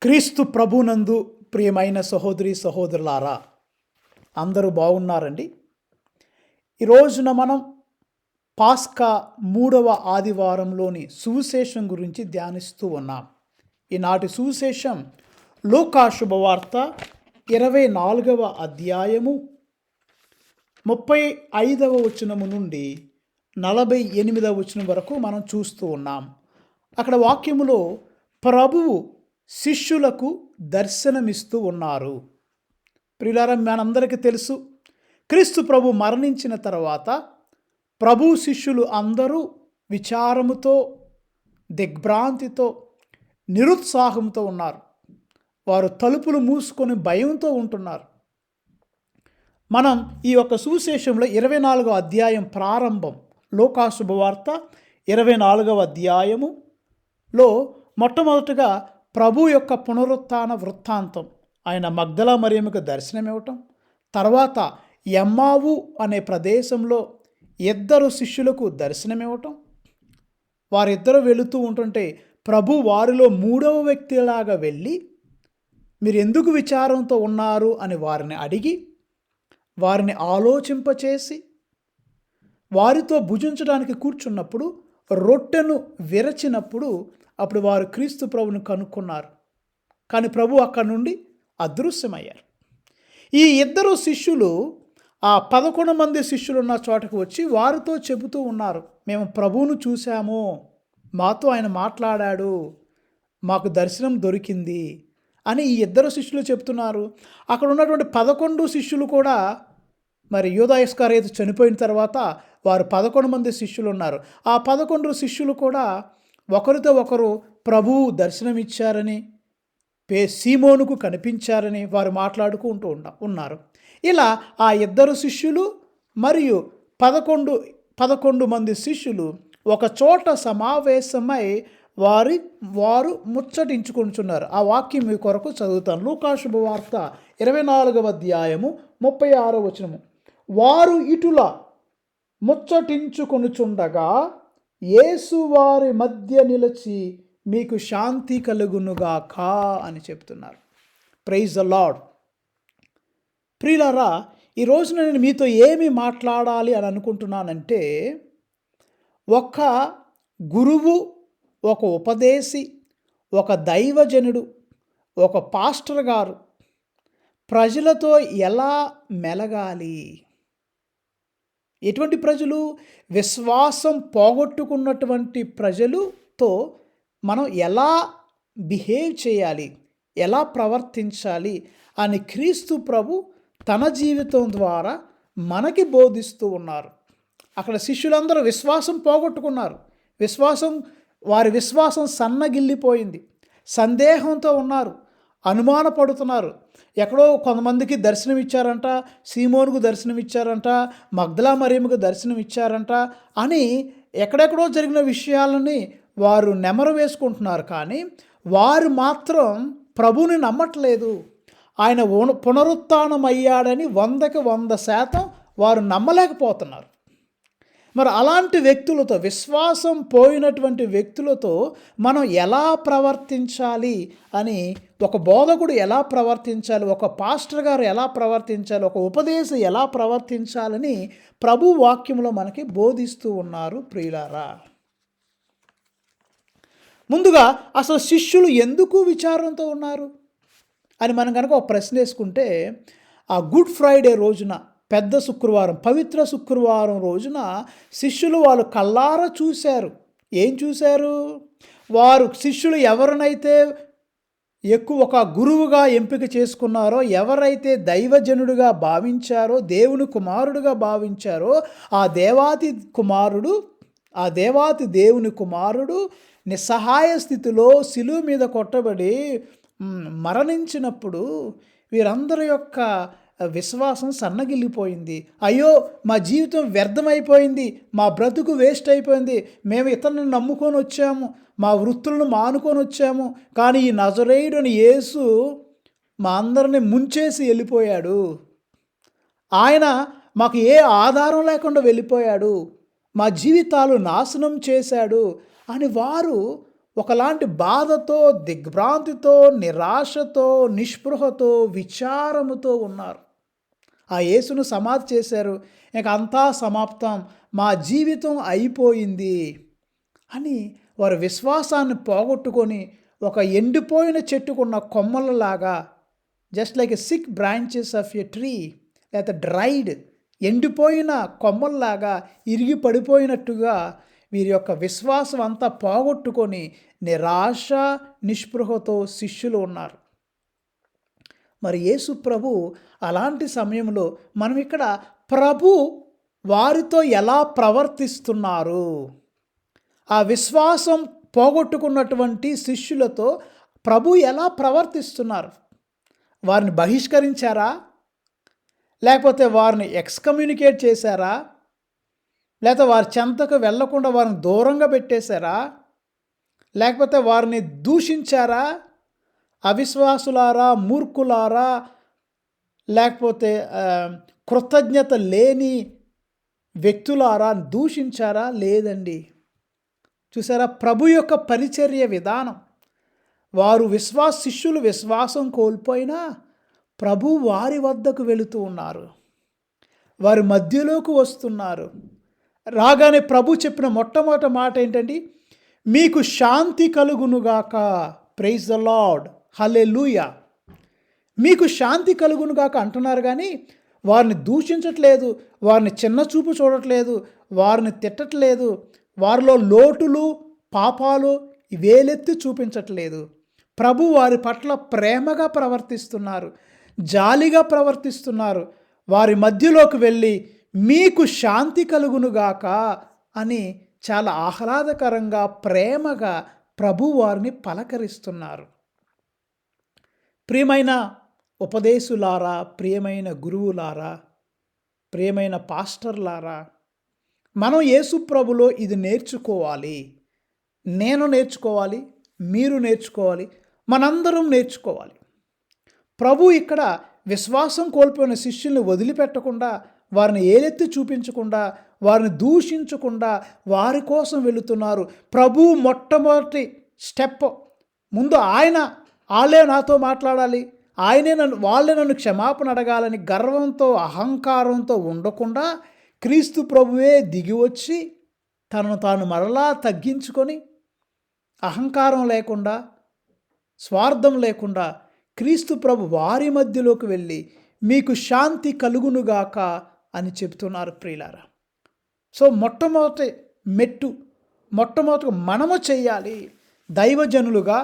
క్రీస్తు ప్రభునందు ప్రియమైన సహోదరి సహోదరులారా, అందరూ బాగున్నారండి. ఈ రోజున మనం పాస్కా 3వ ఆదివారంలోని సువిశేషం గురించి ధ్యానిస్తూ ఉన్నాం. ఈనాటి సువిశేషం లూకా శుభవార్త 24వ అధ్యాయము 35వ వచనము నుండి 48వ వచనం వరకు మనం చూస్తూ ఉన్నాం. అక్కడ వాక్యములో ప్రభువు శిష్యులకు దర్శనమిస్తూ ఉన్నారు. ప్రియులారా, మనందరికీ తెలుసు, క్రీస్తు ప్రభు మరణించిన తర్వాత ప్రభు శిష్యులు అందరూ విచారముతో, దిగ్భ్రాంతితో, నిరుత్సాహంతో ఉన్నారు. వారు తలుపులు మూసుకొని భయంతో ఉంటున్నారు. మనం ఈ యొక్క సువిశేషంలో 24వ అధ్యాయం ప్రారంభం, లూకా శుభవార్త 24వ అధ్యాయములో మొట్టమొదటిగా ప్రభు యొక్క పునరుత్థాన వృత్తాంతం, ఆయన మగ్దలా మరియమ్మకు దర్శనమివ్వటం, తర్వాత ఎమ్మావు అనే ప్రదేశంలో 2 శిష్యులకు దర్శనమివ్వటం, వారిద్దరూ వెళుతూ ఉంటుంటే ప్రభు వారిలో 3వ వ్యక్తిలాగా వెళ్ళి మీరు ఎందుకు విచారంతో ఉన్నారు అని వారిని అడిగి, వారిని ఆలోచింపచేసి, వారితో భుజించడానికి కూర్చున్నప్పుడు రొట్టెను విరచినప్పుడు అప్పుడు వారు క్రీస్తు ప్రభుని కనుక్కున్నారు. కానీ ప్రభు అక్కడి నుండి అదృశ్యమయ్యారు. ఈ 2 శిష్యులు ఆ 11 మంది శిష్యులు ఉన్న చోటకు వచ్చి వారితో చెబుతూ ఉన్నారు, మేము ప్రభువును చూశాము, మాతో ఆయన మాట్లాడాడు, మాకు దర్శనం దొరికింది అని ఈ 2 శిష్యులు చెప్తున్నారు. అక్కడ ఉన్నటువంటి 11 శిష్యులు కూడా, మరి యూదా ఇస్కరియోతు చనిపోయిన తర్వాత వారు 11 మంది శిష్యులు ఉన్నారు. ఆ 11 శిష్యులు కూడా ఒకరితో ఒకరు ప్రభువు దర్శనమిచ్చారని, సీమోనుకు కనిపించారని వారు మాట్లాడుకుంటూ ఉన్నారు. ఇలా ఆ 2 శిష్యులు మరియు 11 మంది శిష్యులు ఒక చోట సమావేశమై వారు ముచ్చటించుకుంటున్నారు. ఆ వాక్యం మీ కొరకు చదువుతాను. లూకా శుభవార్త 24వ అధ్యాయము 36వ వచనము. వారు ఇటులా ముచ్చటించుకొనుచుండగా యేసు వారి మధ్య నిలిచి మీకు శాంతి కలుగునుగాక అని చెప్తున్నారు. Praise the Lord. ప్రియులారా, ఈ రోజున నేను మీతో ఏమి మాట్లాడాలి అని అనుకుంటున్నానంటే, ఒక గురువు, ఒక ఉపదేశి, ఒక దైవజనుడు, ఒక పాస్టర్ గారు ప్రజలతో ఎలా మెలగాలి, ఎటువంటి ప్రజలు, విశ్వాసం పోగొట్టుకున్నటువంటి ప్రజలతో మనం ఎలా బిహేవ్ చేయాలి, ఎలా ప్రవర్తించాలి అని క్రీస్తు ప్రభు తన జీవితం ద్వారా మనకి బోధిస్తూ ఉన్నారు. అక్కడ శిష్యులందరూ విశ్వాసం పోగొట్టుకున్నారు. వారి విశ్వాసం సన్నగిల్లిపోయింది. సందేహంతో ఉన్నారు, అనుమానపడుతున్నారు. ఎక్కడో కొంతమందికి దర్శనం ఇచ్చారంట, సీమోనుకు దర్శనం ఇచ్చారంట, మగ్దలా మరియమ్మకు దర్శనం ఇచ్చారంట అని ఎక్కడెక్కడో జరిగిన విషయాలని వారు నెమరు వేసుకుంటున్నారు. కానీ వారు మాత్రం ప్రభువుని నమ్మట్లేదు. ఆయన పునరుత్థానం అయ్యాడని 100కి 100% వారు నమ్మలేకపోతున్నారు. మరి అలాంటి వ్యక్తులతో, విశ్వాసం పోయినటువంటి వ్యక్తులతో మనం ఎలా ప్రవర్తించాలి అని, ఒక బోధకుడు ఎలా ప్రవర్తించాలి, ఒక పాస్టర్ గారు ఎలా ప్రవర్తించాలి, ఒక ఉపదేశం ఎలా ప్రవర్తించాలని ప్రభు వాక్యంలో మనకి బోధిస్తూ ఉన్నారు. ప్రియులారా, ముందుగా అసలు శిష్యులు ఎందుకు విచారంతో ఉన్నారు అని మనం కనుక ఒక ప్రశ్న వేసుకుంటే, ఆ గుడ్ ఫ్రైడే రోజున, పెద్ద శుక్రవారం, పవిత్ర శుక్రవారం రోజున శిష్యులు వాళ్ళు కళ్ళారా చూశారు. ఏం చూశారు? శిష్యులు ఎవరినైతే ఒక గురువుగా ఎంపిక చేసుకున్నారో, ఎవరైతే దైవజనుడిగా భావించారో, దేవుని కుమారుడుగా భావించారో, ఆ దేవాతి దేవుని కుమారుడు నిస్సహాయ స్థితిలో శిలువ మీద కొట్టబడి మరణించినప్పుడు వీరందరి యొక్క విశ్వాసం సన్నగిల్లిపోయింది. అయ్యో, మా జీవితం వ్యర్థమైపోయింది, మా బ్రతుకు వేస్ట్ అయిపోయింది, మేము ఇతరులను నమ్ముకొని వచ్చాము, మా వృత్తులను మానుకొని వచ్చాము, కానీ ఈ నజరేయుడని యేసు మా అందరిని ముంచేసి వెళ్ళిపోయాడు, ఆయన మాకు ఏ ఆధారం లేకుండా వెళ్ళిపోయాడు, మా జీవితాలు నాశనం చేశాడు అని వారు ఒకలాంటి బాధతో, దిగ్భ్రాంతితో, నిరాశతో, నిస్పృహతో, విచారముతో ఉన్నారు. ఆ యేసును సమాధి చేశారు. ఇక అంతా సమాప్తం, మా జీవితం అయిపోయింది అని వారి విశ్వాసాన్ని పోగొట్టుకొని ఒక ఎండిపోయిన చెట్టుకున్న కొమ్మలలాగా, just like a sick branches of a tree, లేకపోతే డ్రైడ్ ఎండిపోయిన కొమ్మల్లాగా ఇరిగి పడిపోయినట్టుగా వీరి యొక్క విశ్వాసం అంతా పోగొట్టుకొని నిరాశ నిస్పృహతో శిష్యులు ఉన్నారు. మరి యేసు ప్రభు అలాంటి సమయంలో మనం ఇక్కడ ప్రభు వారితో ఎలా ప్రవర్తిస్తున్నారు, ఆ విశ్వాసం పోగొట్టుకున్నటువంటి శిష్యులతో ప్రభు ఎలా ప్రవర్తిస్తున్నారు? వారిని బహిష్కరించారా? లేకపోతే వారిని ఎక్స్కమ్యూనికేట్ చేశారా? లేకపోతే వారి చెంతకు వెళ్లకుండా వారిని దూరంగా పెట్టేశారా? లేకపోతే వారిని దూషించారా? అవిశ్వాసులారా, మూర్ఖులారా, లేకపోతే కృతజ్ఞత లేని వ్యక్తులారా దూషించారా? లేదండి. చూసారా, ప్రభు యొక్క పరిచర్య విధానం. వారు శిష్యులు విశ్వాసం కోల్పోయినా ప్రభు వారి వద్దకు వెళుతూ ఉన్నారు, వారి మధ్యలోకి వస్తున్నారు. రాగానే ప్రభు చెప్పిన మొట్టమొదటి మాట ఏంటండి? మీకు శాంతి కలుగునుగాక. ప్రైజ్ ద లార్డ్, హల్లెలూయా. మీకు శాంతి కలుగునుగాక అంటున్నారు, కానీ వారిని దూషించట్లేదు, వారిని చిన్న చూపు చూడట్లేదు, వారిని తిట్టట్లేదు, వారిలో లోటులు పాపాలు వేలెత్తి చూపించట్లేదు. ప్రభు వారి పట్ల ప్రేమగా ప్రవర్తిస్తున్నారు, జాలిగా ప్రవర్తిస్తున్నారు. వారి మధ్యలోకి వెళ్ళి మీకు శాంతి కలుగునుగాక అని చాలా ఆహ్లాదకరంగా ప్రేమగా ప్రభు వారిని పలకరిస్తున్నారు. ప్రియమైన ఉపదేశులారా, ప్రియమైన గురువులారా, ప్రియమైన పాస్టర్లారా, మనం యేసు ప్రభులో ఇది నేర్చుకోవాలి. నేను నేర్చుకోవాలి, మీరు నేర్చుకోవాలి, మనందరం నేర్చుకోవాలి. ప్రభు ఇక్కడ విశ్వాసం కోల్పోయిన శిష్యుల్ని వదిలిపెట్టకుండా, వారిని ఏలెత్తి చూపించకుండా, వారిని దూషించకుండా వారి కోసం వెళుతున్నారు. ప్రభు మొట్టమొదటి స్టెప్ ముందు వాళ్ళే నాతో మాట్లాడాలి, వాళ్ళే నన్ను క్షమాపణ అడగాలని గర్వంతో అహంకారంతో ఉండకుండా క్రీస్తు ప్రభువే దిగి వచ్చి తనను తాను మరలా తగ్గించుకొని అహంకారం లేకుండా, స్వార్థం లేకుండా క్రీస్తు ప్రభు వారి మధ్యలోకి వెళ్ళి మీకు శాంతి కలుగునుగాక అని చెప్తున్నారు ప్రియులారా. సో మొట్టమొదటిగా మనము చేయాలి. దైవజనులుగా,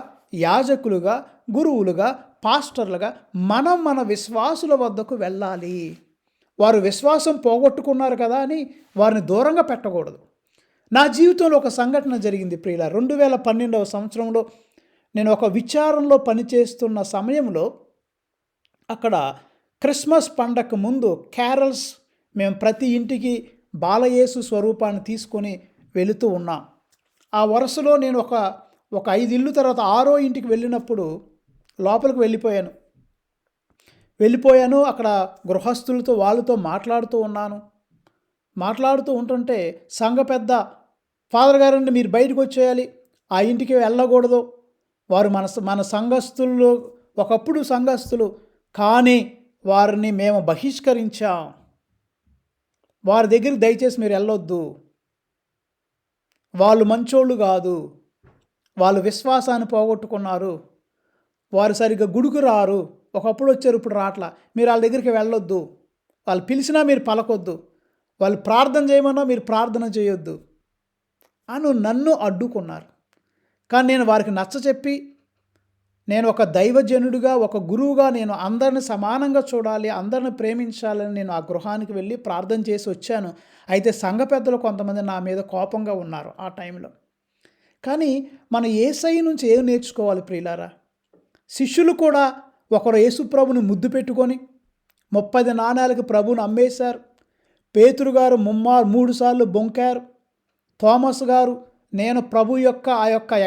యాజకులుగా, గురువులుగా, పాస్టర్లుగా మన విశ్వాసుల వద్దకు వెళ్ళాలి. వారు విశ్వాసం పోగొట్టుకున్నారు కదా అని వారిని దూరంగా పెట్టకూడదు. నా జీవితంలో ఒక సంఘటన జరిగింది ప్రియుల. 2012వ సంవత్సరంలో నేను ఒక విచారంలో పనిచేస్తున్న సమయంలో అక్కడ క్రిస్మస్ పండగకు ముందు క్యారల్స్, మేము ప్రతి ఇంటికి బాలయేసు స్వరూపాన్ని తీసుకొని వెళుతూ ఉన్నాం. ఆ వరుసలో నేను ఒక 5 ఇళ్ళు తర్వాత 6వ ఇంటికి వెళ్ళినప్పుడు లోపలికి వెళ్ళిపోయాను. అక్కడ గృహస్థులతో వాళ్ళతో మాట్లాడుతూ ఉంటుంటే సంఘ పెద్ద, ఫాదర్ గారండి మీరు బయటకు వచ్చేయాలి, ఆ ఇంటికి వెళ్ళకూడదు, వారు మన సంఘస్థులు, ఒకప్పుడు సంఘస్థులు, కానీ వారిని మేము బహిష్కరించాం, వారి దగ్గరికి దయచేసి మీరు వెళ్ళొద్దు, వాళ్ళు మంచోళ్ళు కాదు, వాళ్ళు విశ్వాసాన్ని పోగొట్టుకున్నారు, వారు సరిగ్గా గుడికి రారు, ఒకప్పుడు వచ్చారు ఇప్పుడు రాట్లా, మీరు వాళ్ళ దగ్గరికి వెళ్ళొద్దు, వాళ్ళు పిలిచినా మీరు పలకొద్దు, వాళ్ళు ప్రార్థన చేయమన్నా మీరు ప్రార్థన చేయొద్దు నన్ను అడ్డుకున్నారు. కానీ నేను వారికి నచ్చచెప్పి, నేను ఒక దైవజనుడిగా, ఒక గురువుగా నేను అందరిని సమానంగా చూడాలి, అందరిని ప్రేమించాలని నేను ఆ గృహానికి వెళ్ళి ప్రార్థన చేసి వచ్చాను. అయితే సంఘ పెద్దలు కొంతమంది నా మీద కోపంగా ఉన్నారు ఆ టైంలో. కానీ మన యేసయ్య నుంచి ఏం నేర్చుకోవాలి ప్రియులారా? శిష్యులు కూడా ఒకరు యేసుప్రభుని ముద్దు పెట్టుకొని 30 నాణాలకు ప్రభుని అమ్మేశారు. పేతురు గారు 3 సార్లు బొంకారు. థోమస్ గారు, నేను ప్రభు యొక్క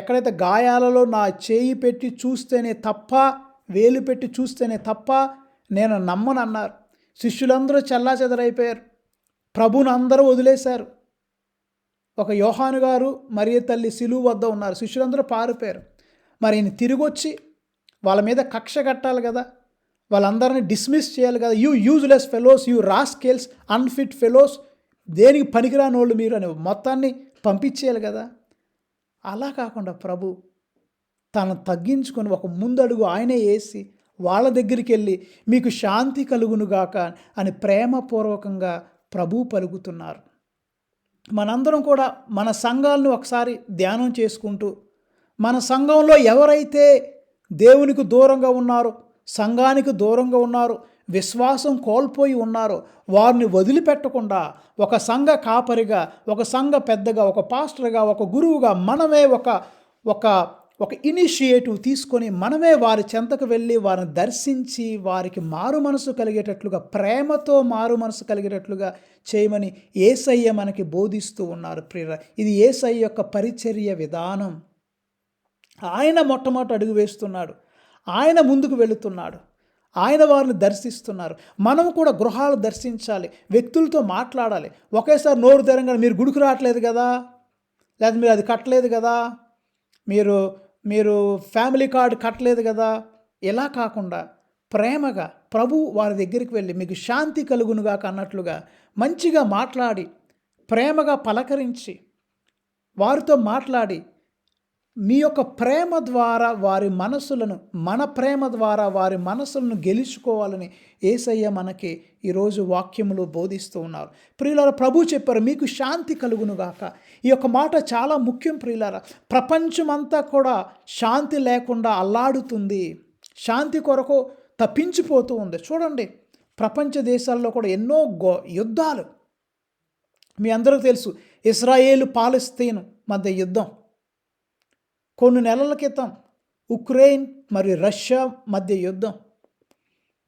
ఎక్కడైతే గాయాలలో నా చేయి పెట్టి చూస్తేనే తప్ప, వేలు పెట్టి చూస్తేనే తప్ప నేను నమ్మనన్నారు. శిష్యులందరూ చెల్లాచెదరైపోయారు. ప్రభుని అందరూ వదిలేశారు. ఒక యోహాను గారు మరియ తల్లి సిలువ వద్ద ఉన్నారు, శిష్యులందరూ పారిపోయారు. మరి ఈయన తిరిగొచ్చి వాళ్ళ మీద కక్ష కట్టాలి కదా, వాళ్ళందరినీ డిస్మిస్ చేయాలి కదా. You useless fellows, you rascals, unfit fellows, దేనికి పనికిరాని వాళ్ళు మీరు అని మొత్తాన్ని పంపించేయాలి కదా. అలా కాకుండా ప్రభు తను తగ్గించుకొని ఒక ముందడుగు ఆయనే వేసి వాళ్ళ దగ్గరికి వెళ్ళి మీకు శాంతి కలుగునుగాక అని ప్రేమపూర్వకంగా ప్రభు పలుకుతున్నారు. మనందరం కూడా మన సంఘాలను ఒకసారి ధ్యానం చేసుకుంటూ, మన సంఘంలో ఎవరైతే దేవునికి దూరంగా ఉన్నారో, సంఘానికి దూరంగా ఉన్నారో, విశ్వాసం కోల్పోయి ఉన్నారో వారిని వదిలిపెట్టకుండా ఒక సంఘ కాపరిగా, ఒక సంఘ పెద్దగా, ఒక పాస్టర్గా, ఒక గురువుగా మనమే ఒక ఇనిషియేటివ్ తీసుకొని మనమే వారి చెంతకు వెళ్ళి వారిని దర్శించి వారికి మారు మనసు కలిగేటట్లుగా, ప్రేమతో మారు మనసు కలిగేటట్లుగా చేయమని యేసయ్య మనకి బోధిస్తూ ఉన్నారు ప్రియులారా. ఇది యేసయ్య యొక్క పరిచర్య విధానం. ఆయన మొట్టమొదటి అడుగు వేస్తున్నాడు, ఆయన ముందుకు వెళుతున్నాడు, ఆయన వారిని దర్శిస్తున్నారు. మనం కూడా గృహాలు దర్శించాలి, వ్యక్తులతో మాట్లాడాలి. ఒకేసారి నోరు తెరంగానే మీరు గుడికి రావట్లేదు కదా, లేదా మీరు అది కట్టలేదు కదా, మీరు ఫ్యామిలీ కార్డు కట్టలేదు కదా, ఇలా కాకుండా ప్రేమగా ప్రభు వారి దగ్గరికి వెళ్ళి మీకు శాంతి కలుగునుగాక అన్నట్లుగా మంచిగా మాట్లాడి, ప్రేమగా పలకరించి వారితో మాట్లాడి, మీ యొక్క ప్రేమ ద్వారా వారి మనసులను, మన ప్రేమ ద్వారా వారి మనసులను గెలుచుకోవాలని యేసయ్య మనకి ఈరోజు వాక్యములు బోధిస్తూ ఉన్నారు. ప్రియులారా, ప్రభు చెప్పారు మీకు శాంతి కలుగునుగాక. ఈ యొక్క మాట చాలా ముఖ్యం ప్రియులారా. ప్రపంచమంతా కూడా శాంతి లేకుండా అల్లాడుతుంది, శాంతి కొరకు తప్పించిపోతూ ఉంది. చూడండి, ప్రపంచ దేశాల్లో కూడా ఎన్నో యుద్ధాలు. మీ అందరికీ తెలుసు, ఇజ్రాయేలు పాలస్తీన్ మధ్య యుద్ధం. కొన్ని నెలల క్రితం ఉక్రెయిన్ మరియు రష్యా మధ్య యుద్ధం.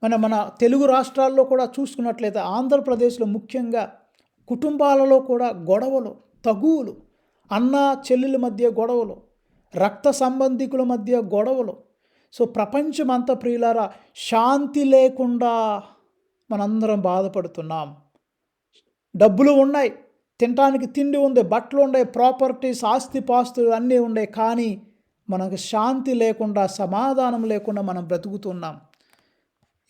మన తెలుగు రాష్ట్రాల్లో కూడా చూసుకున్నట్లయితే, ఆంధ్రప్రదేశ్లో ముఖ్యంగా కుటుంబాలలో కూడా గొడవలు, తగువులు, అన్న చెల్లెల మధ్య గొడవలు, రక్త సంబంధికుల మధ్య గొడవలు. సో ప్రపంచమంతా ప్రియులారా శాంతి లేకుండా మనందరం బాధపడుతున్నాం. డబ్బులు ఉన్నాయి, తినడానికి తిండి ఉంది, బట్టలు ఉన్నాయి, ప్రాపర్టీస్, ఆస్తిపాస్తులు అన్నీ ఉన్నాయి, కానీ మనకు శాంతి లేకుండా, సమాధానం లేకుండా మనం బ్రతుకుతున్నాం.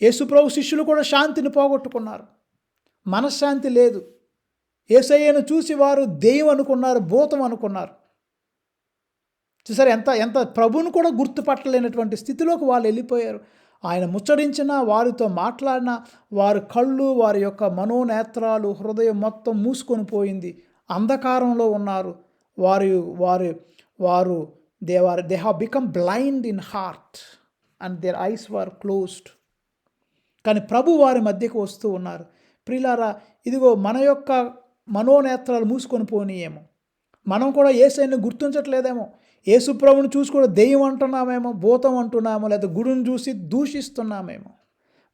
యేసుప్రభు శిష్యులు కూడా శాంతిని పోగొట్టుకున్నారు, మనశ్శాంతి లేదు. యేసయ్యను చూసి వారు దెయ్యం అనుకున్నారు, భూతం అనుకున్నారు. చూసారు ఎంత ప్రభువును కూడా గుర్తుపట్టలేనటువంటి స్థితిలోకి వాళ్ళు వెళ్ళిపోయారు. ఆయన ముచ్చడించినా, వారితో మాట్లాడినా వారి కళ్ళు, వారి యొక్క మనోనేత్రాలు, హృదయం మొత్తం మూసుకొని పోయింది, అంధకారంలో ఉన్నారు. వారు they have become blind in heart and there ice were closed. కానీ ప్రభు వారి మధ్యకు వస్తూ ఉన్నారు. ప్రియులారా, ఇదిగో మన యొక్క మనోనేత్రాలు మూసుకొని పోనీయేమో, మనం కూడా యేసయ్యను గుర్తించట్లేదేమో, యేసుప్రభుని చూసి కూడా దెయ్యం అంటున్నామేమో, భూతం అంటున్నామో, లేదా గుడిని చూసి దూషిస్తున్నామేమో.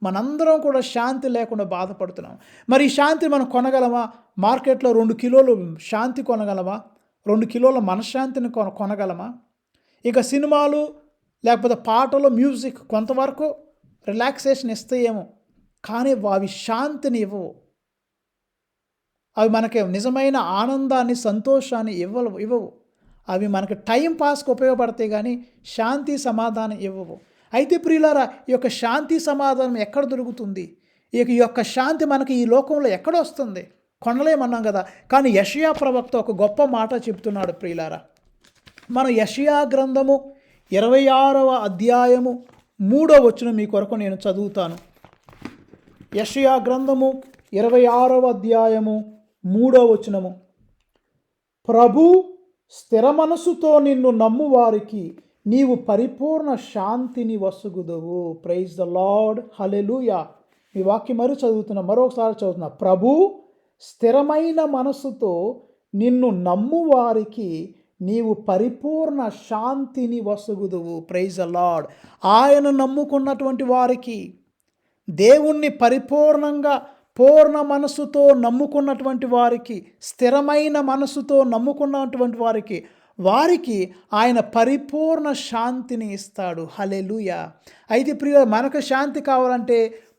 మనందరం కూడా శాంతి లేకుండా బాధపడుతున్నాం. మరి ఈ శాంతి మనం కొనగలమా? మార్కెట్లో 2 కిలోలు శాంతి కొనగలమా? 2 కిలోల మనశ్శాంతిని కొనగలమా? ఇక సినిమాలు, లేకపోతే పాటలు, మ్యూజిక్ కొంతవరకు రిలాక్సేషన్ ఇస్తాయేమో, కానీ అవి శాంతిని ఇవ్వవు. అవి మనకి నిజమైన ఆనందాన్ని, సంతోషాన్ని ఇవ్వవు. అవి మనకి టైం పాస్కి ఉపయోగపడతాయి, కానీ శాంతి, సమాధానం ఇవ్వవు. అయితే ప్రియులారా, ఈ యొక్క శాంతి సమాధానం ఎక్కడ దొరుకుతుంది? ఈ యొక్క శాంతి మనకి ఈ లోకంలో ఎక్కడ వస్తుంది? కొనలేమన్నాం కదా. కానీ యెషయా ప్రవక్త ఒక గొప్ప మాట చెప్తున్నాడు ప్రియులారా. మన యెషయా గ్రంథము 26వ అధ్యాయము 3వ వచనం మీ కొరకు నేను చదువుతాను. యెషయా గ్రంథము 26వ అధ్యాయము 3వ వచనము. ప్రభు స్థిర మనసుతో నిన్ను నమ్మువారికి నీవు పరిపూర్ణ శాంతిని వసుగుదువు. ప్రైజ్ ద లార్డ్, హల్లెలూయా. ఈ వాక్యం మరొకసారి చదువుతున్నా. ప్రభు స్థిరమైన మనసుతో నిన్ను నమ్మువారికి నీవు పరిపూర్ణ శాంతిని వసుగుదువు. Praise the lord. ఆయన నమ్ముకున్నటువంటి వారికి, దేవుణ్ణి పరిపూర్ణంగా పూర్ణ మనసుతో నమ్ముకున్నటువంటి వారికి, స్థిరమైన మనసుతో నమ్ముకున్నటువంటి వారికి ఆయన పరిపూర్ణ శాంతిని ఇస్తాడు. హల్లెలూయా. అయితే ప్రియ, మనకు శాంతి కావాలంటే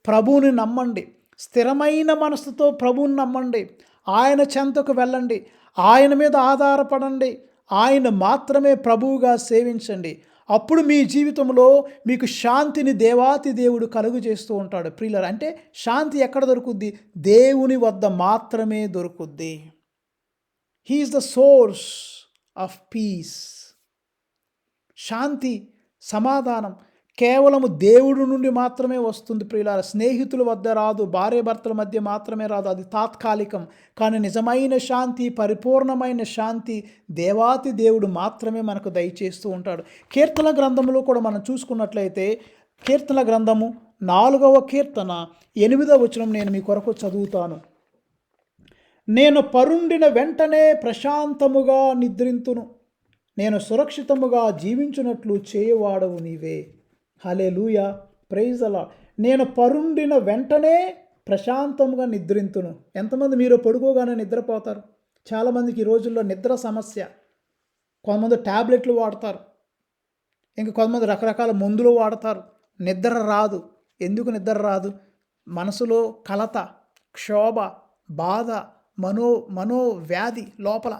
ప్రభువుని నమ్మండి, స్థిరమైన మనసుతో ప్రభువుని నమ్మండి, ఆయన చెంతకు వెళ్ళండి, ఆయన మీద ఆధారపడండి. ఆయన మాత్రమే ప్రభువుగా సేవించండి. అప్పుడు మీ జీవితంలో మీకు శాంతిని దేవాతి దేవుడు కలుగు చేస్తూ ఉంటాడు. ప్రియులారా, అంటే శాంతి ఎక్కడ దొరుకుద్ది? దేవుని వద్ద మాత్రమే దొరుకుద్ది. He is the source of peace. శాంతి, సమాధానం కేవలము దేవుడి నుండి మాత్రమే వస్తుంది ప్రియులారా. స్నేహితుల వద్ద రాదు, భార్యాభర్తల మధ్య మాత్రమే రాదు, అది తాత్కాలికం. కానీ నిజమైన శాంతి, పరిపూర్ణమైన శాంతి దేవాతి దేవుడు మాత్రమే మనకు దయచేస్తూ ఉంటాడు. కీర్తన గ్రంథంలో కూడా మనం చూసుకున్నట్లయితే, కీర్తన గ్రంథము 4వ కీర్తన 8వ వచనం నేను మీ కొరకు చదువుతాను. నేను పరుండిన వెంటనే ప్రశాంతముగా నిద్రింతును, నేను సురక్షితముగా జీవించున్నట్లు చేయవాడవు నీవే. హల్లెలూయా, ప్రైజ్ ది లార్డ్. నేను పరుండిన వెంటనే ప్రశాంతముగా నిద్రింతును. ఎంతమంది మీరు పడుకోగానే నిద్రపోతారు? చాలామందికి ఈ రోజుల్లో నిద్ర సమస్య. కొంతమంది ట్యాబ్లెట్లు వాడతారు, ఇంకా కొంతమంది రకరకాల మందులు వాడతారు. నిద్ర రాదు. ఎందుకు నిద్ర రాదు? మనసులో కలత, క్షోభ, బాధ, మనోవ్యాధి లోపల.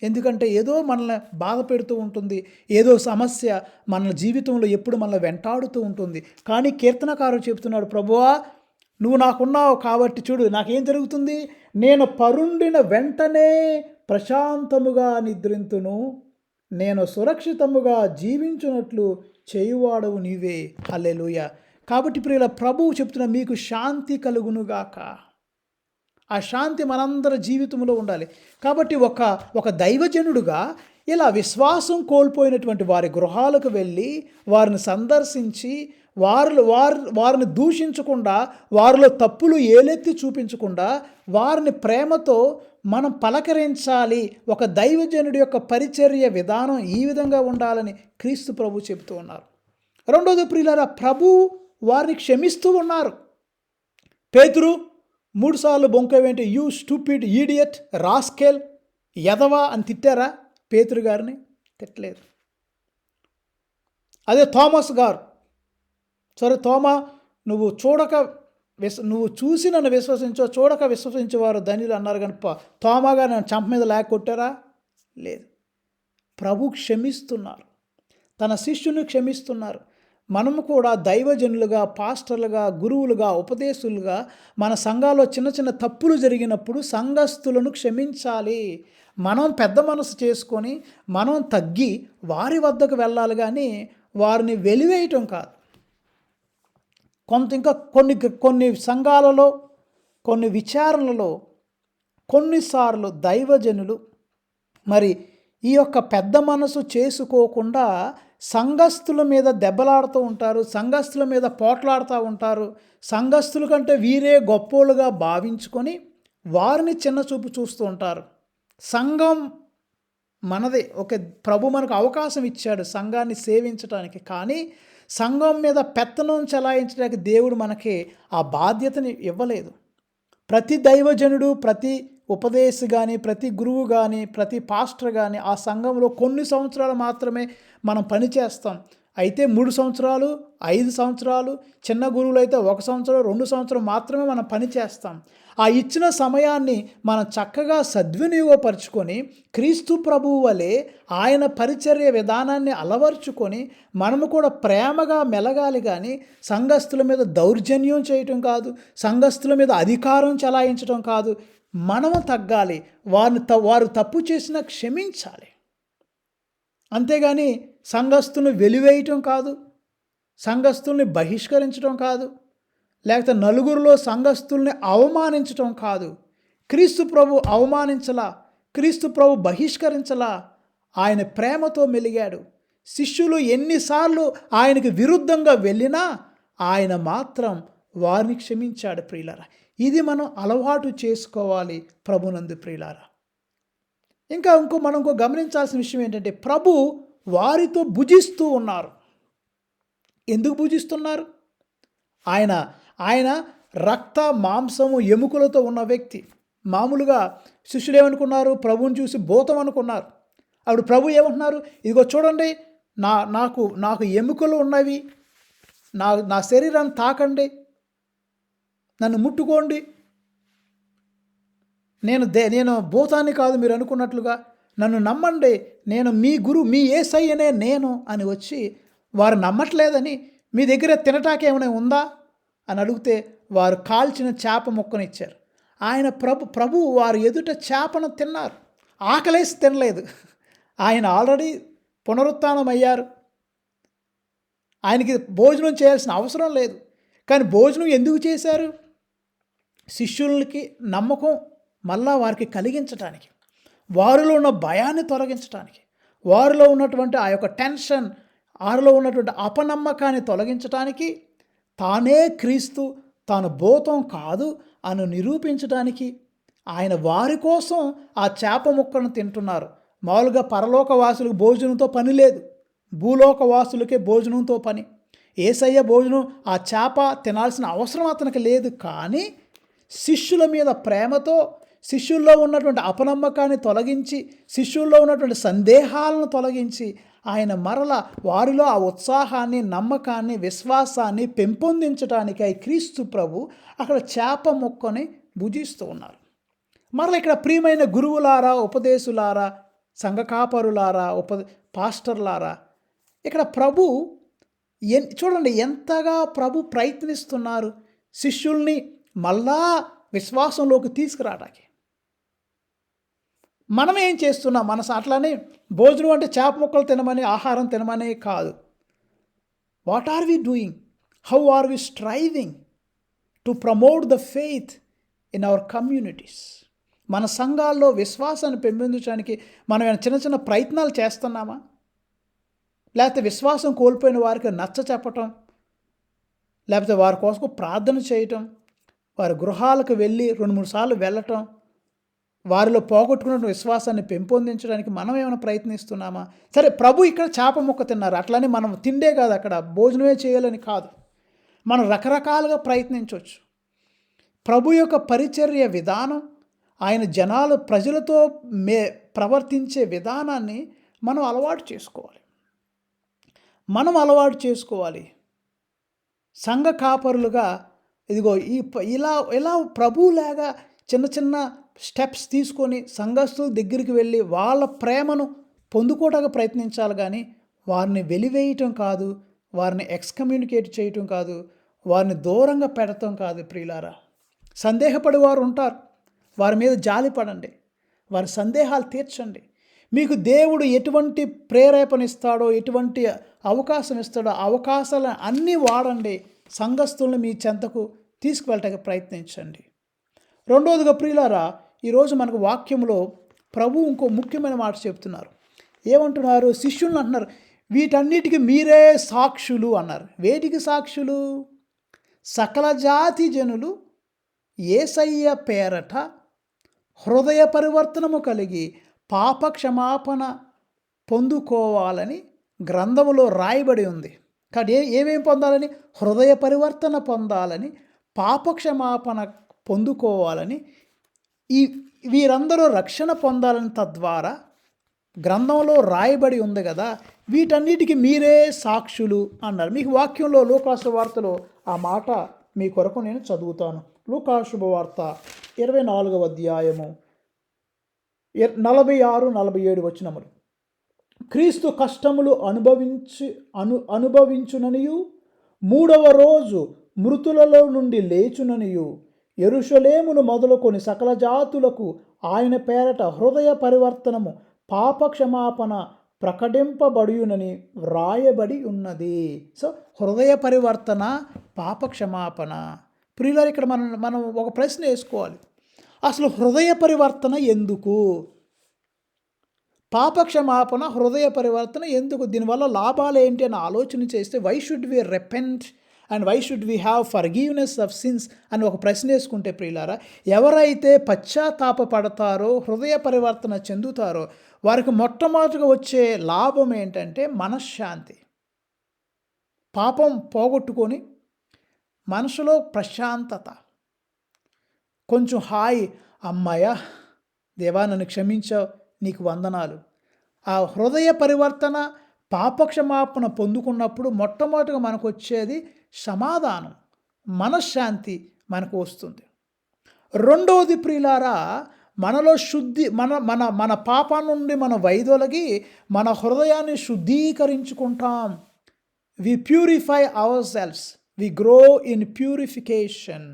ఎందుకంటే ఏదో మనల్ని బాధ పెడుతూ ఉంటుంది, ఏదో సమస్య మన జీవితంలో ఎప్పుడు మనల్ని వెంటాడుతూ ఉంటుంది. కానీ కీర్తనకారుడు చెప్తున్నాడు, ప్రభువా నువ్వు నాకున్నావు కాబట్టి చూడు నాకేం జరుగుతుంది. నేను పరుండిన వెంటనే ప్రశాంతముగా నిద్రింతును, నేను సురక్షితముగా జీవించున్నట్లు చేయువాడవు నీవే. హల్లెలూయా. కాబట్టి ప్రియుల, ప్రభువు చెప్తున్న మీకు శాంతి కలుగునుగాక. ఆ శాంతి మనందరి జీవితంలో ఉండాలి. కాబట్టి ఒక దైవజనుడుగా ఇలా విశ్వాసం కోల్పోయినటువంటి వారి గృహాలకు వెళ్ళి వారిని సందర్శించి వారిని దూషించకుండా, వారిలో తప్పులు ఏలెత్తి చూపించకుండా వారిని ప్రేమతో మనం పలకరించాలి. ఒక దైవజనుడి యొక్క పరిచర్య విధానం ఈ విధంగా ఉండాలని క్రీస్తు ప్రభు చెబుతూ ఉన్నారు. రెండోది ప్రియులారా, ప్రభు వారిని క్షమిస్తూ ఉన్నారు. పేతురు 3 సార్లు బొంకవేంటి, యూ స్టూపిడ్ ఈడియట్ రాస్కెల్ ఎదవా అని తిట్టారా పేతురు గారిని? తిట్టలేదు. అదే థోమస్ గారు, సరే తోమా నువ్వు చూసి నన్ను విశ్వసించో, చూడక విశ్వసించేవారు ధన్యులు అన్నారు. కానీ తోమా గారు నన్ను చంప మీద లేక కొట్టారా? లేదు. ప్రభు క్షమిస్తున్నారు, తన శిష్యుని క్షమిస్తున్నారు. మనము కూడా దైవజనులుగా, పాస్టర్లుగా, గురువులుగా, ఉపదేశులుగా మన సంఘాల్లో చిన్న చిన్న తప్పులు జరిగినప్పుడు సంఘస్థులను క్షమించాలి. మనం పెద్ద మనసు చేసుకొని మనం తగ్గి వారి వద్దకు వెళ్ళాలి, కానీ వారిని వెలివేయటం కాదు. ఇంకా కొన్ని సంఘాలలో, కొన్ని విచారణలలో కొన్నిసార్లు దైవజనులు మరి ఈ యొక్క పెద్ద మనసు చేసుకోకుండా సంఘస్థుల మీద దెబ్బలాడుతూ ఉంటారు, సంఘస్థుల మీద పోట్లాడుతూ ఉంటారు. సంఘస్థుల కంటే వీరే గొప్పోళ్ళుగా భావించుకొని వారిని చిన్నచూపు చూస్తూ ఉంటారు. సంఘం మనదే. ప్రభు మనకు అవకాశం ఇచ్చాడు సంఘాన్ని సేవించడానికి, కానీ సంఘం మీద పెత్తనం చెలాయించడానికి దేవుడు మనకి ఆ బాధ్యతని ఇవ్వలేదు. ప్రతి దైవజనుడు, ప్రతి ఉపదేశి కానీ, ప్రతి గురువు కానీ, ప్రతి పాస్టర్ కానీ ఆ సంఘంలో కొన్ని సంవత్సరాలు మాత్రమే మనం పనిచేస్తాం. అయితే 3 సంవత్సరాలు, 5 సంవత్సరాలు, చిన్న గురువులు అయితే 1 సంవత్సరం, 2 సంవత్సరం మాత్రమే మనం పనిచేస్తాం. ఆ ఇచ్చిన సమయాన్ని మనం చక్కగా సద్వినియోగపరుచుకొని క్రీస్తు ప్రభువు వలె ఆయన పరిచర్య విధానాన్ని అలవర్చుకొని మనము కూడా ప్రేమగా మెలగాలి. కానీ సంఘస్థుల మీద దౌర్జన్యం చేయటం కాదు, సంఘస్థుల మీద అధికారం చెలాయించడం కాదు. మనము తగ్గాలి, వారు తప్పు చేసినా క్షమించాలి. అంతేగాని సంఘస్థులను వెలివేయటం కాదు, సంఘస్థుల్ని బహిష్కరించడం కాదు, లేకపోతే నలుగురిలో సంఘస్థుల్ని అవమానించటం కాదు. క్రీస్తు ప్రభు అవమానించలా, క్రీస్తు ప్రభు బహిష్కరించలా. ఆయన ప్రేమతో మెలిగాడు. శిష్యులు ఎన్నిసార్లు ఆయనకు విరుద్ధంగా వెళ్ళినా ఆయన మాత్రం వారిని క్షమించాడు. ప్రియులారా, ఇది మనం అలవాటు చేసుకోవాలి ప్రభునందు. ప్రియులారా, మనం గమనించాల్సిన విషయం ఏంటంటే, ప్రభు వారితో భుజిస్తూ ఉన్నారు. ఎందుకు భుజిస్తున్నారు? ఆయన రక్త మాంసము ఎముకలతో ఉన్న వ్యక్తి. మామూలుగా శిష్యులు ఏమనుకున్నారు? ప్రభువుని చూసి భూతం అనుకున్నారు. అప్పుడు ప్రభు ఏమంటున్నారు? ఇదిగో చూడండి, నాకు ఎముకలు ఉన్నవి, నా శరీరాన్ని తాకండి, నన్ను ముట్టుకోండి. నేను భూతాన్ని కాదు మీరు అనుకున్నట్లుగా, నన్ను నమ్మండి, నేను మీ మీ యేసయ్యనే నేను అని వచ్చి వారు నమ్మట్లేదని మీ దగ్గర తినటానికి ఏమైనా ఉందా అని అడిగితే వారు కాల్చిన చేప ముక్కనిచ్చారు. ఆయన ప్రభు వారి ఎదుట చేపను తిన్నారు. ఆకలేసి తినలేదు. ఆయన ఆల్రెడీ పునరుత్థానం అయ్యారు. ఆయనకి భోజనం చేయాల్సిన అవసరం లేదు. కానీ భోజనం ఎందుకు చేశారు? శిష్యులకి నమ్మకం మళ్ళా వారికి కలిగించటానికి, వారిలో ఉన్న భయాన్ని తొలగించటానికి, వారిలో ఉన్నటువంటి ఆ యొక్క టెన్షన్, వారిలో ఉన్నటువంటి అపనమ్మకాన్ని తొలగించటానికి, తానే క్రీస్తు, తాను భూతం కాదు అని నిరూపించడానికి ఆయన వారి కోసం ఆ చేప ముక్కను తింటున్నారు. మామూలుగా పరలోకవాసులకు భోజనంతో పని లేదు, భూలోకవాసులకే భోజనంతో పని. యేసయ్య భోజనం ఆ చేప తినాల్సిన అవసరం అతనికి లేదు. కానీ శిష్యుల మీద ప్రేమతో, శిష్యుల్లో ఉన్నటువంటి అపనమ్మకాన్ని తొలగించి, శిష్యుల్లో ఉన్నటువంటి సందేహాలను తొలగించి ఆయన మరల వారిలో ఆ ఉత్సాహాన్ని, నమ్మకాన్ని, విశ్వాసాన్ని పెంపొందించడానికై క్రీస్తు ప్రభు అక్కడ చేప ముక్కని భుజిస్తూ ఉన్నారు. మరల ఇక్కడ ప్రియమైన గురువులారా, ఉపదేశులారా, సంఘ కాపరులారా, పాస్టర్లారా, ఇక్కడ ప్రభు చూడండి ఎంతగా ప్రభు ప్రయత్నిస్తున్నారు శిష్యుల్ని మళ్ళా విశ్వాసంలోకి తీసుకురావడానికి. మనం ఏం చేస్తున్నాం? అట్లానే భోజనం అంటే చేప ముక్కలు తినమని, ఆహారం తినమని కాదు. What are we doing? How are we striving to promote the faith in our communities? మన సంఘాల్లో విశ్వాసాన్ని పెంపొందించడానికి మనం చిన్న చిన్న ప్రయత్నాలు చేస్తున్నామా? లేకపోతే విశ్వాసం కోల్పోయిన వారికి నచ్చ చెప్పటం, లేకపోతే వారి కోసం ప్రార్థన చేయటం, వారి గృహాలకు వెళ్ళి 2-3 సార్లు వెళ్ళటం, వారిలో పోగొట్టుకున్న విశ్వాసాన్ని పెంపొందించడానికి మనం ఏమైనా ప్రయత్నిస్తున్నామా? సరే, ప్రభు ఇక్కడ చేప ముక్క తిన్నారు, అట్లనే మనం తిండే కాదు, అక్కడ భోజనమే చేయాలని కాదు. మనం రకరకాలుగా ప్రయత్నించవచ్చు. ప్రభు యొక్క పరిచర్య విధానం, ఆయన ప్రజలతో ప్రవర్తించే విధానాన్ని మనం అలవాటు చేసుకోవాలి. సంఘ కాపరులుగా ఇదిగో ఇలా ప్రభువులాగా చిన్న చిన్న స్టెప్స్ తీసుకొని సంఘస్థుల దగ్గరికి వెళ్ళి వాళ్ళ ప్రేమను పొందుకోవడానికి ప్రయత్నించాలి. కానీ వారిని వెలివేయటం కాదు, వారిని ఎక్స్కమ్యూనికేట్ చేయటం కాదు, వారిని దూరంగా పెడతాం కాదు. ప్రియులారా, సందేహపడి వారు ఉంటారు, వారి మీద జాలి పడండి, వారి సందేహాలు తీర్చండి. మీకు దేవుడు ఎటువంటి ప్రేరేపణ ఇస్తాడో, ఎటువంటి అవకాశం ఇస్తాడో ఆ అవకాశాలను అన్నీ వాడండి. సంఘస్థులను మీ చెంతకు తీసుకువెళ్ళటానికి ప్రయత్నించండి. రెండవదిగా ప్రియులారా, ఈరోజు మనకు వాక్యంలో ప్రభు ఇంకో ముఖ్యమైన మాట చెప్తున్నారు. ఏమంటున్నారు? శిష్యులను అంటున్నారు, వీటన్నిటికీ మీరే సాక్షులు అన్నారు. వేటికి సాక్షులు? సకల జాతి జనులు యేసయ్య పేరట హృదయ పరివర్తనము కలిగి పాప క్షమాపణ పొందుకోవాలని గ్రంథములో రాయబడి ఉంది. కాబట్టి ఏమేం పొందాలని? హృదయ పరివర్తన పొందాలని, పాప క్షమాపణ పొందుకోవాలని, వీరందరూ రక్షణ పొందాలని తద్వారా గ్రంథంలో రాయబడి ఉంది కదా. వీటన్నిటికీ మీరే సాక్షులు అన్నారు. మీకు వాక్యంలో లూకా సువార్తలో ఆ మాట మీ కొరకు నేను చదువుతాను. లూకా శుభవార్త 24వ అధ్యాయము 46-47 వచనములు. క్రీస్తు కష్టములు అనుభవించుననియు 3వ రోజు మృతులలో నుండి లేచుననియు యెరూషలేమును మొదలుకొని సకల జాతులకు ఆయన పేరట హృదయ పరివర్తనము పాపక్షమాపణ ప్రకటింపబడియునని వ్రాయబడి ఉన్నది. సో హృదయ పరివర్తన, పాపక్షమాపణ. ప్రియులారా, ఇక్కడ మనం ఒక ప్రశ్న వేసుకోవాలి. అసలు హృదయ పరివర్తన ఎందుకు? పాపక్షమాపణ, హృదయ పరివర్తన ఎందుకు? దీనివల్ల లాభాలు ఏంటి అని ఆలోచన చేస్తే why should we repent and why should we have forgiveness of sins అని ఒక ప్రశ్న వేసుకుంటే ప్రియులారా, ఎవరైతే పశ్చాత్తాపపడతారో, హృదయ పరివర్తన చెందుతారో వారికి మొట్టమొదటిగా వచ్చే లాభం ఏంటంటే మనశ్శాంతి. పాపం పోగొట్టుకొని మనసులో ప్రశాంతత, కొంచెం హాయి, అమ్మాయ దేవా నన్ను క్షమించావు, నీకు వందనాలు. ఆ హృదయ పరివర్తన, పాపక్షమాపణ పొందుకున్నప్పుడు మొట్టమొదటిగా మనకు వచ్చేది సమాధానం, మనశ్శాంతి మనకు వస్తుంది. రెండవది ప్రియులారా, మనలో శుద్ధి మన మన మన పాపం నుండి మన వైదొలగి మన హృదయాన్ని శుద్ధీకరించుకుంటాం. We purify our selfs, we grow in purification.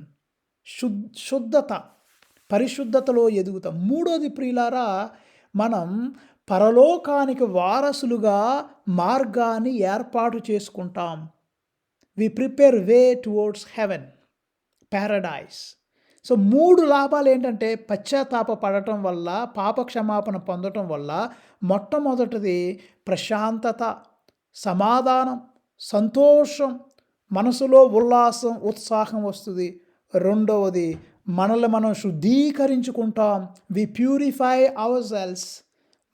శుద్ధత, పరిశుద్ధతలో ఎదుగుతాం. మూడోది ప్రియులారా, మనం పరలోకానికి వారసులుగా మార్గాన్ని ఏర్పాటు చేసుకుంటాం. We prepare way towards heaven, paradise. So 3 లాభాలు ఏంటంటే, పశ్చాత్తాప పడటం వల్ల, పాప క్షమాపణ పొందటం వల్ల మొట్టమొదటిది ప్రశాంతత, సమాధానం, సంతోషం, మనసులో ఉల్లాసం, ఉత్సాహం వస్తుంది. రెండవది మనల్ని మనం శుద్ధీకరించుకుంటాం. We purify our selves.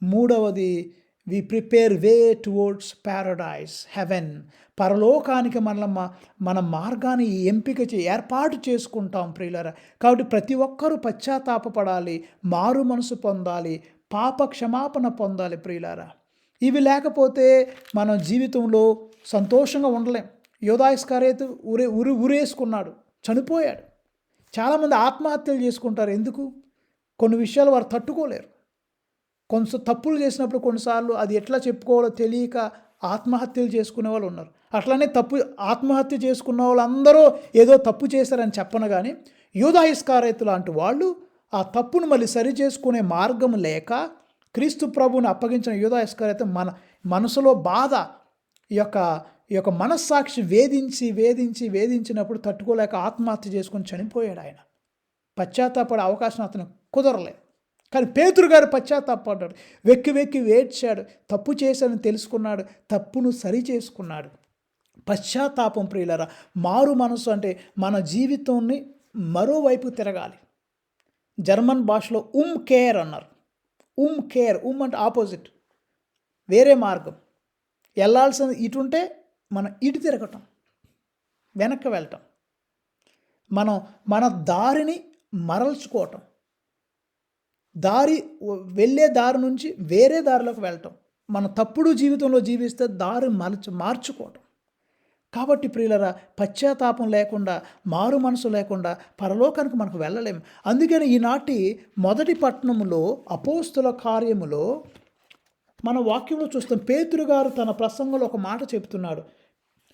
మూడవది we prepare way towards paradise, heaven. పరలోకానికి మన మార్గాన్ని ఎంపిక ఏర్పాటు చేసుకుంటాం ప్రియులారా. కాబట్టి ప్రతి ఒక్కరూ పశ్చాత్తాపపడాలి, మారు మనసు పొందాలి, పాప క్షమాపణ పొందాలి ప్రియులారా. ఇవి లేకపోతే మనం జీవితంలో సంతోషంగా ఉండలేం. యోధా ఇస్కరియోతు ఉరేసుకున్నాడు, చనిపోయాడు. చాలామంది ఆత్మహత్యలు చేసుకుంటారు. ఎందుకు? కొన్ని విషయాలు వారు తట్టుకోలేరు. కొంచెం తప్పులు చేసినప్పుడు కొన్నిసార్లు అది ఎట్లా చెప్పుకోవాలో తెలియక ఆత్మహత్యలు చేసుకునే వాళ్ళు ఉన్నారు. అట్లనే ఆత్మహత్య చేసుకున్న వాళ్ళందరూ ఏదో తప్పు చేశారని చెప్పను, కానీ యూదా ఇస్కరియోతు లాంటి వాళ్ళు ఆ తప్పును మళ్ళీ సరి చేసుకునే మార్గం లేక క్రీస్తు ప్రభువుని అప్పగించిన యూదా ఇస్కరియోతు మనసులో బాధ, ఈ యొక్క మనస్సాక్షి వేధించినప్పుడు తట్టుకోలేక ఆత్మహత్య చేసుకొని చనిపోయాడు. ఆయన పశ్చాత్తాపడే అవకాశం అతను కుదరలేదు. కానీ పేతురు గారు పశ్చాత్తాపడ్డాడు, వెక్కి ఏడ్చాడు, తప్పు చేశానని తెలుసుకున్నాడు, తప్పును సరి చేసుకున్నాడు. పశ్చాత్తాపం ప్రియులారా, మారు మనసు అంటే మన జీవితాన్ని మరోవైపు తిరగాలి. జర్మన్ భాషలో కేర్ అన్నారు. కేర్ అంటే ఆపోజిట్, వేరే మార్గం. వెళ్ళాల్సింది ఇటుంటే మనం ఇటు తిరగటం, వెనక్కి వెళ్ళటం, మన దారిని మరల్చుకోవటం, వెళ్ళే దారి నుంచి వేరే దారిలోకి వెళ్ళటం. మన తప్పుడు జీవితంలో జీవిస్తే దారి మార్చుకోవటం. కాబట్టి ప్రియులరా, పశ్చాత్తాపం లేకుండా, మారు మనసు లేకుండా పరలోకానికి మనకు వెళ్ళలేము. అందుకని ఈనాటి మొదటి పట్టణంలో అపోస్తుల కార్యములో మన వాక్యంలో చూస్తాం. పేతురు గారు తన ప్రసంగంలో ఒక మాట చెప్తున్నాడు.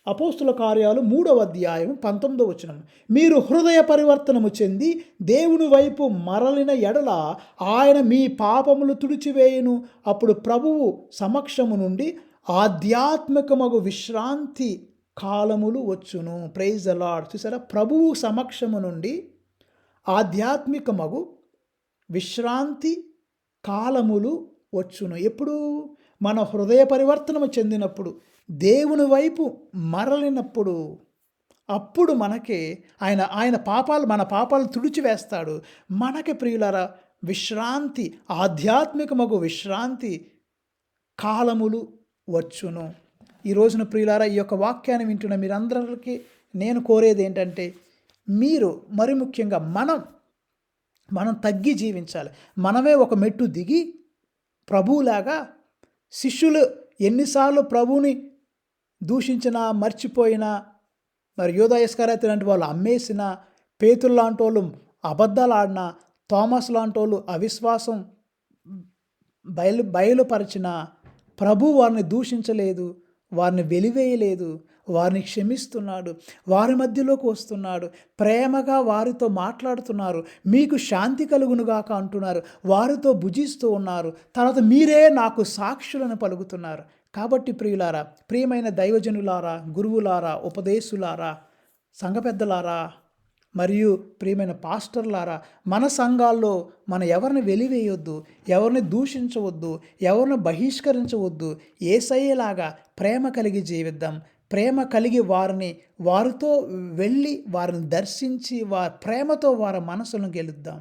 అపోస్తుల కార్యాలు 3వ అధ్యాయం 19వ వచనం. మీరు హృదయ పరివర్తనము చెంది దేవుని వైపు మరలిన ఎడల ఆయన మీ పాపములు తుడిచివేయును. అప్పుడు ప్రభువు సమక్షము నుండి ఆధ్యాత్మికమగు విశ్రాంతి కాలములు వచ్చును. Praise the Lord. చూసారా, ప్రభువు సమక్షము నుండి ఆధ్యాత్మికమగు విశ్రాంతి కాలములు వచ్చును. ఎప్పుడు? మన హృదయ పరివర్తనము చెందినప్పుడు, దేవుని వైపు మరలినప్పుడు, అప్పుడు మనకి మన పాపాలు తుడిచివేస్తాడు. మనకి ప్రియులారా విశ్రాంతి, ఆధ్యాత్మికమగు విశ్రాంతి కాలములు వచ్చును. ఈ రోజున ప్రియులారా, ఈ యొక్క వాక్యాన్ని వింటున్న మీరందరికీ నేను కోరేది ఏంటంటే, మీరు మరి ముఖ్యంగా మనం తగ్గి జీవించాలి. మనమే ఒక మెట్టు దిగి ప్రభువులాగా, శిష్యులు ఎన్నిసార్లు ప్రభువుని దూషించినా, మర్చిపోయినా, మరి యూదా ఇస్కరియోతు లాంటి వాళ్ళు అమ్మేసిన, పేతురు లాంటి వాళ్ళు అబద్ధాలు ఆడినా, థోమస్ లాంటి వాళ్ళు అవిశ్వాసం బయలుపరిచిన, ప్రభు వారిని దూషించలేదు, వారిని వెలివేయలేదు, వారిని క్షమిస్తున్నాడు, వారి మధ్యలోకి వస్తున్నాడు, ప్రేమగా వారితో మాట్లాడుతున్నారు, మీకు శాంతి కలుగునుగాక అంటున్నారు, వారితో భుజిస్తూ ఉన్నారు. తర్వాత మీరే నాకు సాక్షులను పలుకుతున్నారు. కాబట్టి ప్రియులారా, ప్రియమైన దైవజనులారా, గురువులారా, ఉపదేశులారా, సంఘ పెద్దలారా, మరియు ప్రియమైన పాస్టర్లారా, మన సంఘాల్లో మనం ఎవరిని వెలివేయొద్దు, ఎవరిని దూషించవద్దు, ఎవరిని బహిష్కరించవద్దు. యేసయ్యలాగా ప్రేమ కలిగి జీవిద్దాం. ప్రేమ కలిగి వారితో వెళ్ళి వారిని దర్శించి ప్రేమతో వారి మనసులను గెలుద్దాం.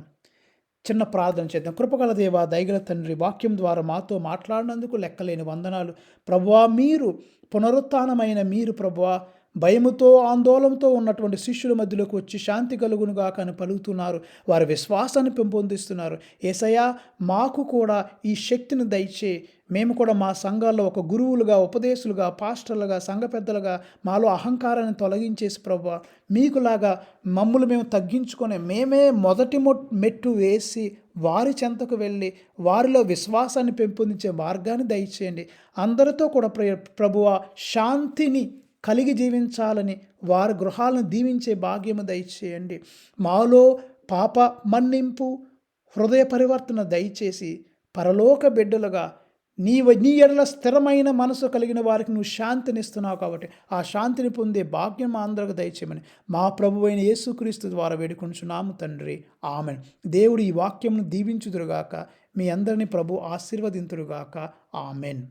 చిన్న ప్రార్థన చేద్దాం. కృపగల దేవా, దయగల తండ్రి, వాక్యం ద్వారా మాతో మాట్లాడినందుకు లెక్కలేని వందనాలు ప్రభువా. మీరు పునరుత్థానమైన మీరు ప్రభువా, భయముతో ఆందోళనతో ఉన్నటువంటి శిష్యుల మధ్యలోకి వచ్చి శాంతి కలుగునుగాక అని పలుకుతున్నారు. వారి విశ్వాసాన్ని పెంపొందిస్తున్నారు. యేసయ్యా, మాకు కూడా ఈ శక్తిని దయచే మేము కూడా మా సంఘాల్లో ఒక గురువులుగా, ఉపదేశులుగా, పాస్టర్లుగా, సంఘ పెద్దలుగా మాలో అహంకారాన్ని తొలగించేసి ప్రభువా, మీకులాగా మమ్మల్ని మేము తగ్గించుకొని మేమే మొదటి మెట్టు వేసి వారి చెంతకు వెళ్ళి వారిలో విశ్వాసాన్ని పెంపొందించే మార్గాన్ని దయచేయండి. అందరితో కూడా ప్రభువా శాంతిని కలిగి జీవించాలని వారి గృహాలను దీవించే భాగ్యము దయచేయండి. మాలో పాప మన్నింపు, హృదయ పరివర్తన దయచేసి పరలోక బిడ్డలుగా నీ ఎడల స్థిరమైన మనసు కలిగిన వారికి నువ్వు శాంతినిస్తున్నావు కాబట్టి ఆ శాంతిని పొందే భాగ్యం మా అందరికి దయచేయమని మా ప్రభువైన యేసుక్రీస్తు ద్వారా వేడుకొనుచున్నాము తండ్రి. ఆమేన్. దేవుడు ఈ వాక్యమును దీవించుదురుగాక. మీ అందరినీ ప్రభు ఆశీర్వదింతురుగాక. ఆమేన్.